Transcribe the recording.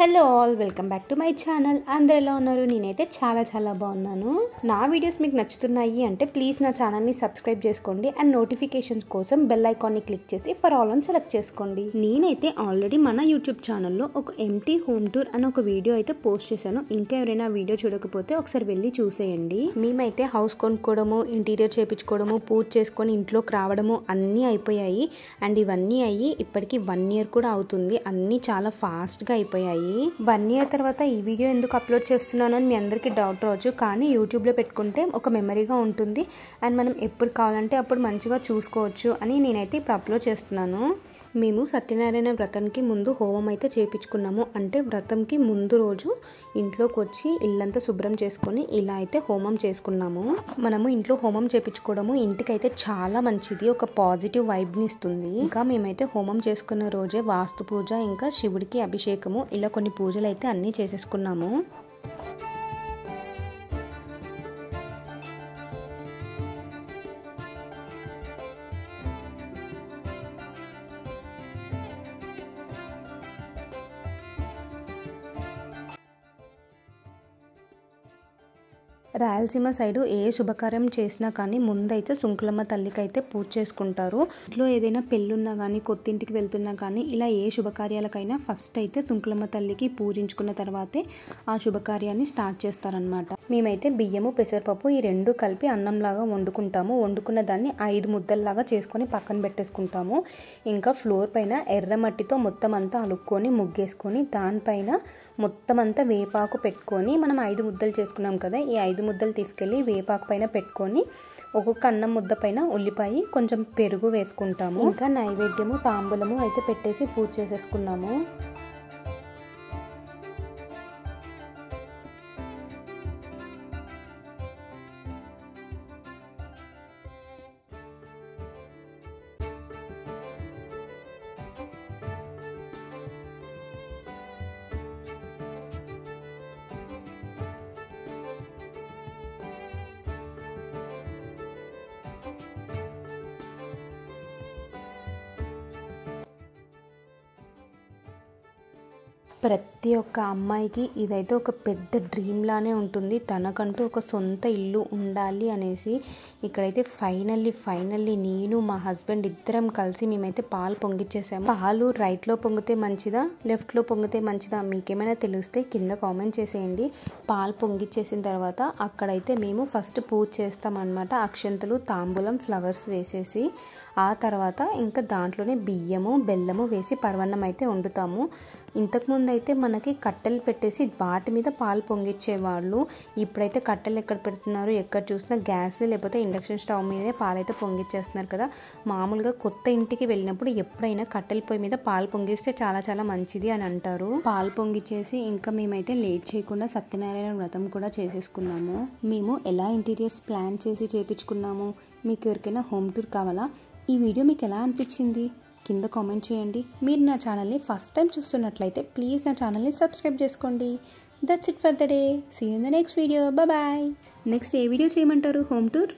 Hello all, welcome back to my channel. అందరూ ఎలా ఉన్నారు? నేనైతే చాలా బాగున్నాను. నా వీడియోస్ మీకు నచ్చుతున్నాయి అంటే ప్లీజ్ నా ఛానల్ని సబ్స్క్రైబ్ చేసుకోండి అండ్ నోటిఫికేషన్స్ కోసం బెల్ ఐకాన్ని క్లిక్ చేసి ఫర్ ఆల్ అని సెలెక్ట్ చేసుకోండి. నేనైతే ఆల్రెడీ మన యూట్యూబ్ ఛానల్లో ఒక ఎంటీ హోమ్ టూర్ అని ఒక వీడియో అయితే పోస్ట్ చేశాను. ఇంకా ఎవరైనా వీడియో చూడకపోతే ఒకసారి వెళ్ళి చూసేయండి. మేమైతే హౌస్ కొనుక్కోవడము, ఇంటీరియర్ చేయించుకోవడము, పూజ చేసుకొని ఇంట్లోకి రావడము అన్నీ అయిపోయాయి. అండ్ ఇవన్నీ అయ్యి ఇప్పటికి 1 year కూడా అవుతుంది. అన్నీ చాలా ఫాస్ట్గా అయిపోయాయి. 1 year తర్వాత ఈ వీడియో ఎందుకు అప్లోడ్ చేస్తున్నాను అని మీ అందరికీ డౌట్ రావచ్చు. కానీ యూట్యూబ్లో పెట్టుకుంటే ఒక మెమరీగా ఉంటుంది అండ్ మనం ఎప్పుడు కావాలంటే అప్పుడు మంచిగా చూసుకోవచ్చు అని నేనైతే ఇప్పుడు అప్లోడ్ చేస్తున్నాను. మేము సత్యనారాయణ వ్రతానికి ముందు హోమం అయితే చేయించుకున్నాము. అంటే వ్రతంకి ముందు రోజు ఇంట్లోకి వచ్చి ఇల్లంతా శుభ్రం చేసుకొని ఇలా అయితే హోమం చేసుకున్నాము. మనము ఇంట్లో హోమం చేయించుకోవడము ఇంటికైతే చాలా మంచిది, ఒక పాజిటివ్ వైబ్ని ఇస్తుంది. ఇంకా మేమైతే హోమం చేసుకున్న రోజే వాస్తు పూజ, ఇంకా శివుడికి అభిషేకము, ఇలా కొన్ని పూజలు అయితే అన్నీ చేసేసుకున్నాము. రాయలసీమ సైడు ఏ శుభకార్యం చేసినా కానీ ముందైతే సుంకులమ్మ తల్లికి అయితే పూజ చేసుకుంటారు. ఇంట్లో ఏదైనా పెళ్ళున్నా కానీ, కొత్తింటికి వెళ్తున్నా కానీ, ఇలా ఏ శుభకార్యాలకైనా ఫస్ట్ అయితే సుంకులమ్మ తల్లికి పూజించుకున్న తర్వాతే ఆ శుభకార్యాన్ని స్టార్ట్ చేస్తారనమాట. మేమైతే బియ్యము, పెసరపప్పు ఈ రెండు కలిపి అన్నంలాగా వండుకుంటాము. వండుకున్న దాన్ని 5 ముద్దల్లాగా చేసుకొని పక్కన పెట్టేసుకుంటాము. ఇంకా ఫ్లోర్ పైన ఎర్రమట్టితో మొత్తం అంతా అలుక్కొని ముగ్గేసుకొని దానిపైన మొత్తం అంతా వేపాకు పెట్టుకొని, మనం 5 ముద్దలు చేసుకున్నాం కదా, ఈ 5 ముద్దలు తీసుకెళ్ళి వేపాకు పైన పెట్టుకొని ఒక్కొక్క అన్నం ముద్ద పైన ఉల్లిపాయ, కొంచెం పెరుగు వేసుకుంటాము. ఇంకా నైవేద్యము, తాంబూలము అయితే పెట్టేసి పూజ చేసేసుకున్నాము. ప్రతి ఒక్క అమ్మాయికి ఇదైతే ఒక పెద్ద డ్రీమ్ లానే ఉంటుంది, తనకంటూ ఒక సొంత ఇల్లు ఉండాలి అనేసి. ఇక్కడైతే ఫైనల్లీ నేను మా హస్బెండ్ ఇద్దరం కలిసి మేమైతే పాలు పొంగిచ్చేసాము. పాలు రైట్లో పొంగితే మంచిదా, లెఫ్ట్లో పొంగితే మంచిదా, మీకేమైనా తెలిస్తే కింద కామెంట్ చేసేయండి. పాలు పొంగిచ్చేసిన తర్వాత అక్కడైతే మేము ఫస్ట్ పూజ చేస్తామన్నమాట. అక్షంతలు, తాంబూలం, ఫ్లవర్స్ వేసేసి ఆ తర్వాత ఇంకా దాంట్లోనే బియ్యము, బెల్లము వేసి పరవన్నం అయితే వండుతాము. ఇంతకుముందు అయితే మనకి కట్టెలు పెట్టేసి వాటి మీద పాలు పొంగిచ్చేవాళ్ళు. ఇప్పుడైతే కట్టెలు ఎక్కడ పెడుతున్నారు, ఎక్కడ చూసినా గ్యాస్ లేకపోతే ఇండక్షన్ స్టవ్ మీదే పాలైతే పొంగిచ్చేస్తున్నారు కదా. మామూలుగా కొత్త ఇంటికి వెళ్ళినప్పుడు ఎప్పుడైనా కట్టెల పొయ్యి మీద పాలు పొంగిస్తే చాలా మంచిది అని అంటారు. పాలు పొంగిచ్చేసి ఇంకా మేమైతే లేట్ చేయకుండా సత్యనారాయణ వ్రతం కూడా చేసేసుకున్నాము. మేము ఎలా ఇంటీరియర్స్ ప్లాన్ చేసి చేయించుకున్నాము, మీకు ఎవరికైనా హోమ్ టూర్ కావాలా, ఈ వీడియో మీకు ఎలా అనిపించింది కింద కామెంట్ చేయండి. మీరు నా ఛానల్ని ఫస్ట్ టైం చూస్తున్నట్లయితే ప్లీజ్ నా ఛానల్ని సబ్స్క్రైబ్ చేసుకోండి. That's it for the day. See you in the next video. Bye. Next ఏ వీడియో చేయమంటారు హోమ్ టూర్?